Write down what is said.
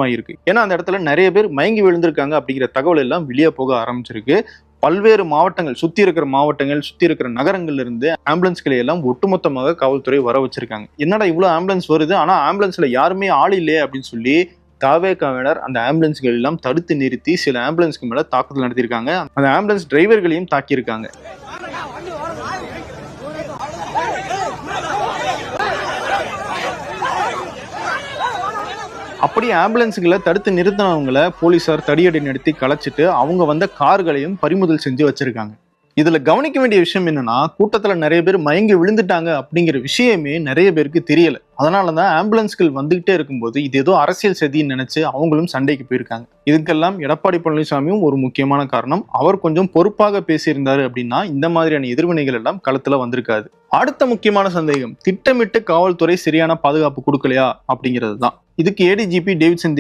இருக்கு. ஏன்னா அந்த இடத்துல நிறைய பேர் மயங்கி விழுந்திருக்காங்க அப்படிங்கிற தகவல் எல்லாம் வெளியே போக ஆரம்பிச்சிருக்கு. பல்வேறு மாவட்டங்கள், சுத்தி இருக்கிற நகரங்கள்ல இருந்து ஆம்புலன்ஸ்களை எல்லாம் ஒட்டுமொத்தமாக காவல்துறை வர வச்சிருக்காங்க. என்னடா இவ்வளவு ஆம்புலன்ஸ் வருது, ஆனா ஆம்புலன்ஸ்ல யாருமே ஆள் இல்லையே அப்படின்னு சொல்லி தவேகாவினர் அந்த ஆம்புலன்ஸ்கள் எல்லாம் தடுத்து நிறுத்தி சில ஆம்புலன்ஸ்க்கு மேல தாக்குதல் நடத்தியிருக்காங்க. அந்த ஆம்புலன்ஸ் டிரைவர்களையும் தாக்கியிருக்காங்க. அப்படி ஆம்புலன்ஸுகளை தடுத்து நிறுத்தினவங்களை போலீசார் தடியடி நடத்தி கலைச்சிட்டு அவங்க வந்த கார்களையும் பறிமுதல் செஞ்சு வச்சிருக்காங்க. இதுல கவனிக்க வேண்டிய விஷயம் என்னன்னா, கூட்டத்துல நிறைய பேர் மயங்கி விழுந்துட்டாங்க அப்படிங்கிற விஷயமே நிறைய பேருக்கு தெரியல. அதனாலதான் ஆம்புலன்ஸ்கள் வந்துகிட்டே இருக்கும்போது இது ஏதோ அரசியல் சதின்னு நினைச்சு அவங்களும் சண்டைக்கு போயிருக்காங்க. இதுக்கெல்லாம் எடப்பாடி பழனிசாமியும் ஒரு முக்கியமான காரணம். அவர் கொஞ்சம் பொறுப்பாக பேசியிருந்தாரு அப்படின்னா இந்த மாதிரியான எதிர்வினைகள் எல்லாம் களத்துல வந்திருக்காது. அடுத்த முக்கியமான சந்தேகம், திட்டமிட்டு காவல்துறை சரியான பாதுகாப்பு கொடுக்கலையா அப்படிங்கிறது தான். இதுக்கு ஏடிஜிபி டேவிட்சன்